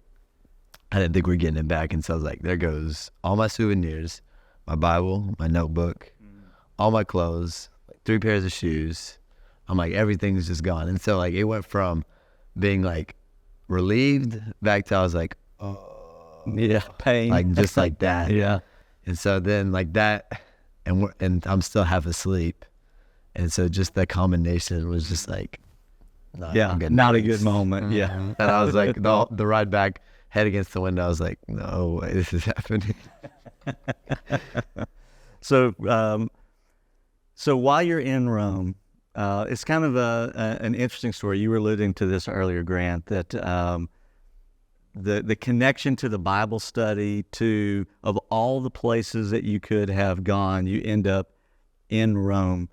I didn't think we were getting it back. And so I was like, there goes all my souvenirs, my Bible, my notebook, all my clothes, like 3 pairs of shoes. I'm like, everything's just gone. And so like it went from being like relieved back to I was like, Yeah, pain. like just like that. Yeah. And so then like that, and I'm still half asleep. And so just that combination was just like, not not a good moment. Yeah. And I was like, the ride back, head against the window, I was like, no way this is happening. So, so while you're in Rome, it's kind of an interesting story. You were alluding to this earlier, Grant, that the connection to the Bible study, of all the places that you could have gone, you end up in Rome.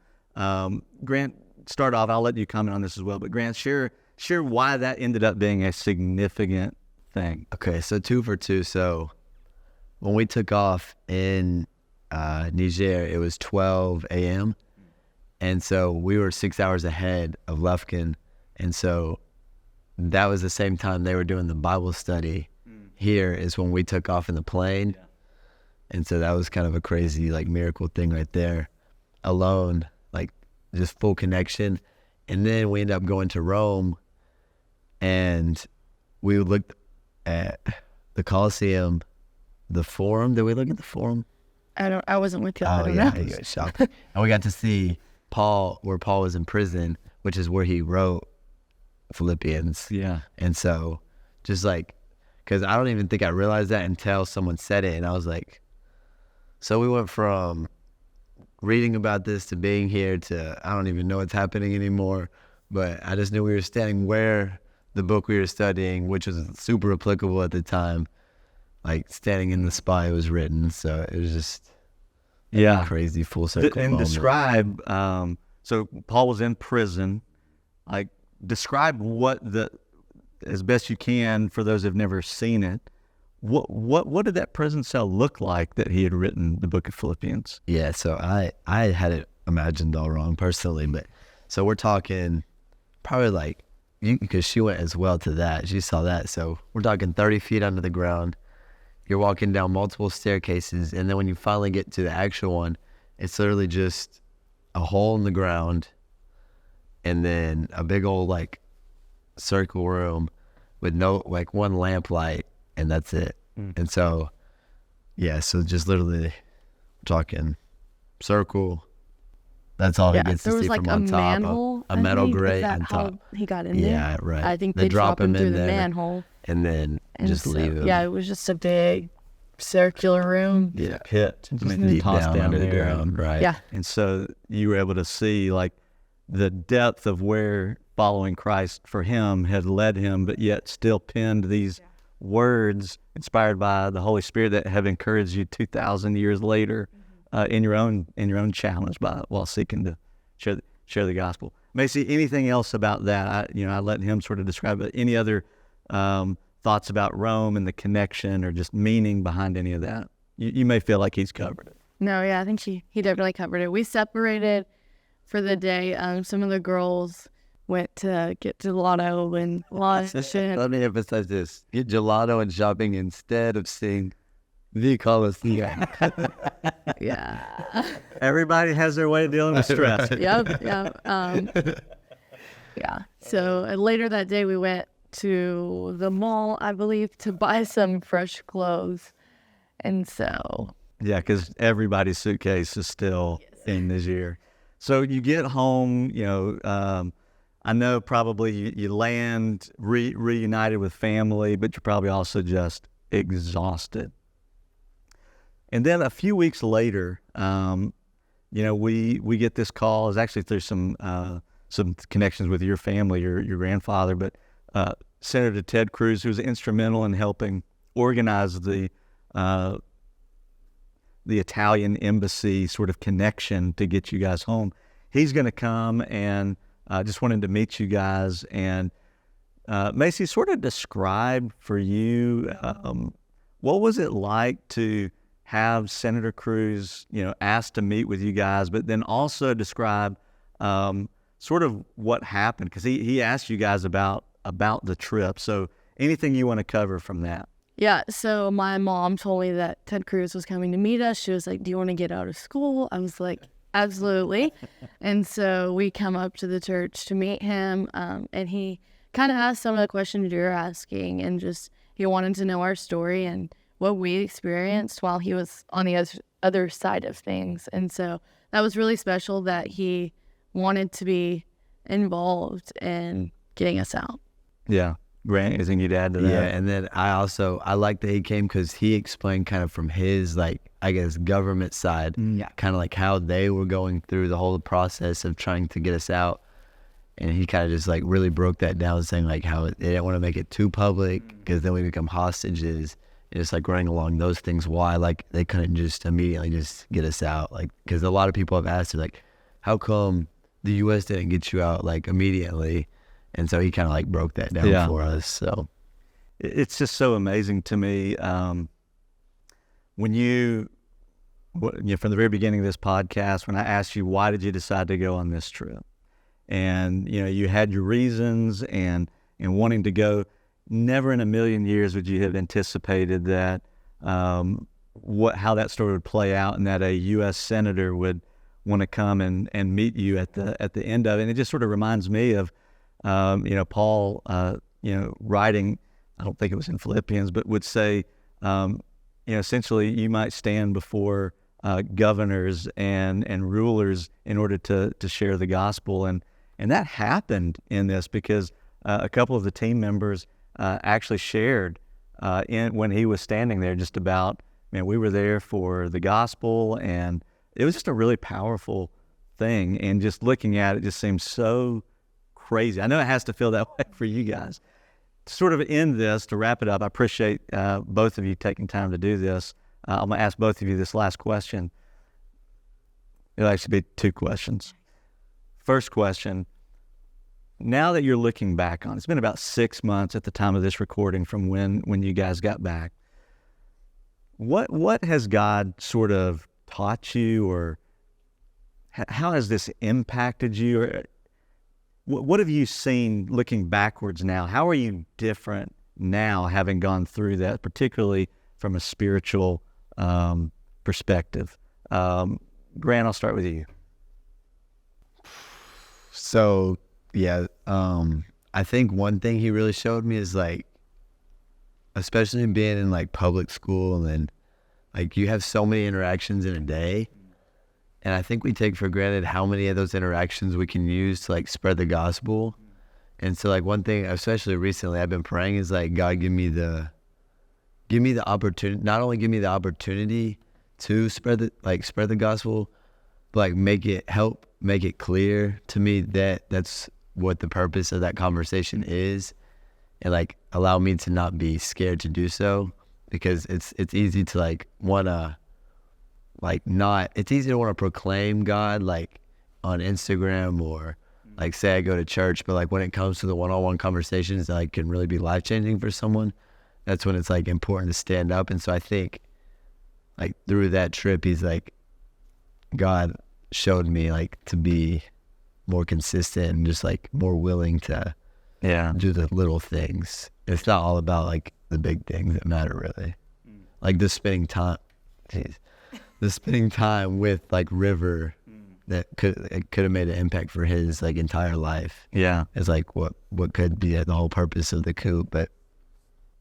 Grant, start off. I'll let you comment on this as well. But Grant, share why that ended up being a significant thing. Okay, so 2 for 2. So when we took off in Niger, it was 12 a.m. And so we were 6 hours ahead of Lufkin. And so that was the same time they were doing the Bible study. Here is when we took off in the plane. Yeah. And so that was kind of a crazy like miracle thing right there alone, like just full connection. And then we ended up going to Rome, and we looked at the Colosseum, the Forum. Did we look at the Forum? I wasn't with you. Oh, I don't yeah, know. you got shocked. And we got to see where Paul was in prison, which is where he wrote Philippians. Yeah. And so just like, because I don't even think I realized that until someone said it. And I was like, so we went from reading about this to being here to I don't even know what's happening anymore. But I just knew we were standing where the book we were studying, which was super applicable at the time, like standing in the spot it was written. So it was just a crazy full circle And moment. describe, so Paul was in prison. Like, describe as best you can for those who've never seen it, what did that prison cell look like that he had written the book of Philippians? Yeah, so I had it imagined all wrong personally, but so we're talking probably like, because she went as well to that, she saw that, so we're talking 30 feet under the ground. You're walking down multiple staircases, and then when you finally get to the actual one, it's literally just a hole in the ground, and then a big old like circle room with no like one lamp light, and that's it. And so so just literally talking circle, that's all he gets to see like from on top. Manhole, a metal grate on on top. He got in there. Yeah, right. I think They they drop him through in the there, manhole and then and just leave him. Yeah, it was just a big circular room. Yeah, Pit. deep down under the ground, right? Yeah. And so you were able to see like the depth of where following Christ for him had led him, but yet still penned these words inspired by the Holy Spirit that have encouraged you 2,000 years later in your own challenge while seeking to share the gospel. Maci, anything else about that? I let him sort of describe it. Any other thoughts about Rome and the connection or just meaning behind any of that? You may feel like he's covered it. No, yeah, I think he definitely covered it. We separated for the day. Some of the girls went to get gelato and lunch. Let me emphasize this: get gelato and shopping instead of seeing the Colosseum. Yeah. Everybody has their way of dealing with stress. Yep. Yeah. So later that day, we went to the mall, I believe, to buy some fresh clothes, and so. Yeah, because everybody's suitcase is still in Niger. So you get home, I know probably you land reunited with family, but you're probably also just exhausted. And then a few weeks later, we get this call. It's actually through some connections with your family, your grandfather, but Senator Ted Cruz, who was instrumental in helping organize the Italian embassy sort of connection to get you guys home. He's going to come and just wanted to meet you guys. And Maci, sort of describe for you, what was it like to have Senator Cruz, asked to meet with you guys, but then also describe sort of what happened, because he asked you guys about the trip. So anything you want to cover from that? Yeah, so my mom told me that Ted Cruz was coming to meet us. She was like, do you want to get out of school? I was like, absolutely. And so we come up to the church to meet him, and he kind of asked some of the questions you're asking, and just he wanted to know our story and what we experienced while he was on the other side of things. And so that was really special that he wanted to be involved in getting us out. Yeah. Grant, anything you'd add to that? Yeah, and then I like that he came because he explained kind of from his, like, I guess, government side, kind of like how they were going through the whole process of trying to get us out. And he kind of just like really broke that down, saying like how they didn't want to make it too public because then we become hostages. And it's like running along those things, why like they couldn't just immediately just get us out. Like, because a lot of people have asked, like, how come the U.S. didn't get you out like immediately? And so he kind of like broke that down for us. So it's just so amazing to me when you from the very beginning of this podcast, when I asked you, why did you decide to go on this trip? And, you had your reasons and wanting to go. Never in a million years would you have anticipated that how that story would play out, and that a U.S. senator would want to come and meet you at the end of it. And it just sort of reminds me of Paul, writing, I don't think it was in Philippians, but would say, essentially you might stand before governors and rulers in order to share the gospel. And that happened in this because a couple of the team members actually shared when he was standing there just about, we were there for the gospel, and it was just a really powerful thing. And just looking at it just seems so crazy. I know it has to feel that way for you guys. To sort of end this, to wrap it up, I appreciate both of you taking time to do this. I'm going to ask both of you this last question. It'll actually be two questions. First question, now that you're looking back on, it's been about 6 months at the time of this recording from when you guys got back. What has God sort of taught you, or how has this impacted you? Or what have you seen looking backwards now? How are you different now, having gone through that, particularly from a spiritual perspective? Grant, I'll start with you. So, yeah, I think one thing he really showed me is, like, especially being in, like, public school, and like, you have so many interactions in a day. And I think we take for granted how many of those interactions we can use to, like, spread the gospel. And so, like, one thing, especially recently, I've been praying is, like, God, give me the opportunity, not only give me the opportunity to spread the gospel, but, like, make it clear to me that that's what the purpose of that conversation is, and, like, allow me to not be scared to do so, because it's easy to, like, wanna, like, not, it's easy to want to proclaim God, like, on Instagram, or like, say I go to church, but, like, when it comes to the one-on-one conversations that, like, can really be life-changing for someone, that's when it's, like, important to stand up. And so I think, like, through that trip, he's like, God showed me, like, to be more consistent and just, like, more willing to do the little things. It's not all about, like, the big things that matter, really. Like, the spending time with, like, River, that could have made an impact for his, like, entire life. Yeah, it's like what could be the whole purpose of the coup. But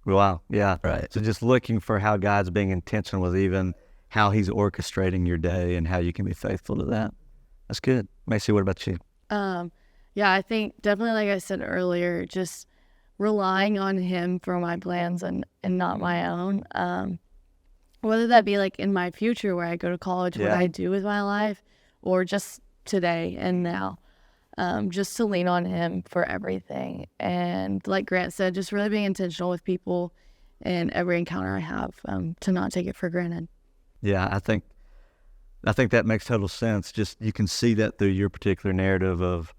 wow, yeah, right. So just looking for how God's being intentional with even how He's orchestrating your day and how you can be faithful to that. That's good. Maci, what about you? Yeah, I think definitely, like I said earlier, just relying on Him for my plans and not my own. Whether that be, like, in my future where I go to college, what I do with my life, or just today and now, just to lean on Him for everything. And like Grant said, just really being intentional with people and every encounter I have, to not take it for granted. Yeah, I think that makes total sense. Just, you can see that through your particular narrative of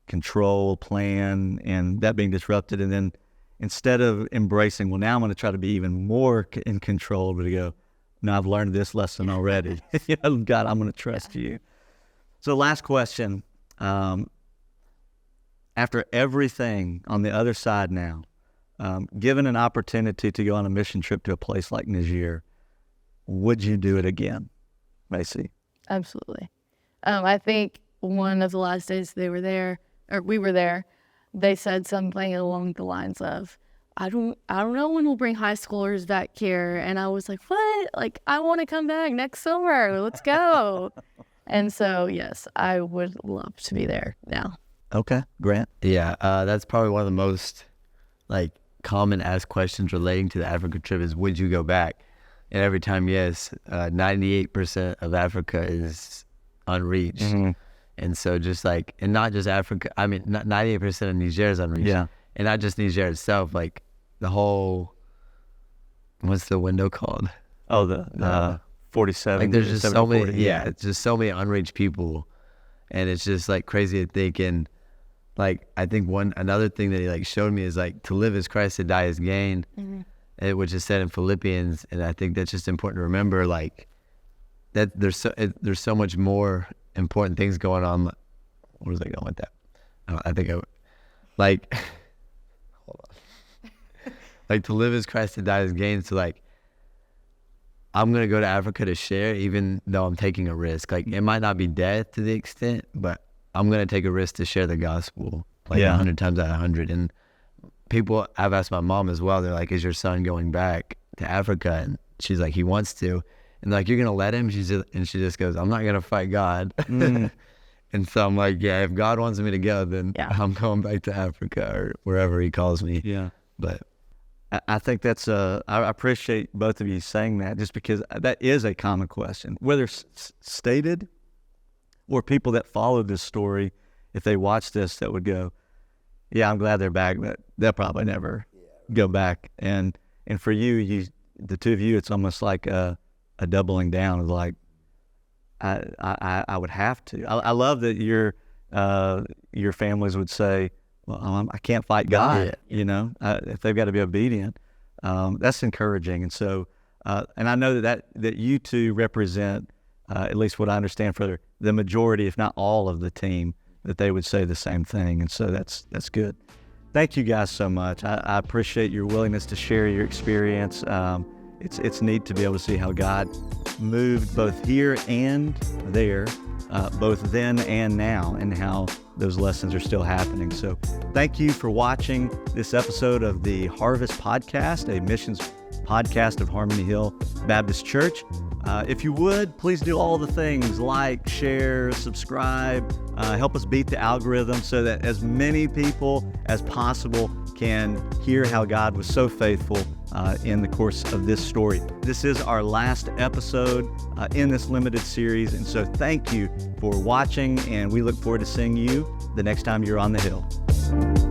control, plan, and that being disrupted. And then instead of embracing, well, now I'm going to try to be even more in control, but to go, no, I've learned this lesson already. God, I'm going to trust you. So last question. After everything on the other side now, given an opportunity to go on a mission trip to a place like Niger, would you do it again, Maci? Absolutely. I think one of the last days we were there, they said something along the lines of, I don't know when we'll bring high schoolers back here. And I was like, what? Like, I want to come back next summer. Let's go. And so, yes, I would love to be there now. Okay. Grant? Yeah, that's probably one of the most like common asked questions relating to the Africa trip is, would you go back? And every time, yes, 98% of Africa is unreached. Mm-hmm. And so just like, and not just Africa, I mean, 98% of Niger is unreached. Yeah. And not just Niger itself, like the whole, what's the window called? Oh, the 47. Like there's just so many, 40, it's just so many unreached people. And it's just like crazy to think. And like, I think another thing that he like showed me is like, to live is Christ, to die is gain, which is said in Philippians. And I think that's just important to remember, like that there's so much more important things going on. Where was I going with that? I think like, hold on. Like to live is Christ, to die is gain. So like, I'm going to go to Africa to share, even though I'm taking a risk. Like it might not be death to the extent, but I'm going to take a risk to share the gospel like 100 times out of 100. And people, I've asked my mom as well, they're like, is your son going back to Africa? And she's like, he wants to. And like, you're going to let him? She just goes, I'm not going to fight God. And so I'm like, yeah, if God wants me to go, then I'm going back to Africa or wherever he calls me. Yeah. But I think that's I appreciate both of you saying that, just because that is a common question, whether stated or people that follow this story, if they watch this, that would go, yeah, I'm glad they're back, but they'll probably never go back. And for you, the two of you, it's almost like a doubling down of like, I would have to. I love that your families would say, well, I can't fight God, if they've got to be obedient. That's encouraging. And so, and I know that you two represent, at least what I understand, for the majority, if not all of the team, that they would say the same thing. And so that's good. Thank you guys so much. I appreciate your willingness to share your experience. It's neat to be able to see how God moved both here and there, both then and now, and how those lessons are still happening. So thank you for watching this episode of the Harvest Podcast, a missions podcast of Harmony Hill Baptist Church. If you would, please do all the things: like, share, subscribe, help us beat the algorithm so that as many people as possible can hear how God was so faithful in the course of this story. This is our last episode in this limited series, and so thank you for watching, and we look forward to seeing you the next time you're on the hill.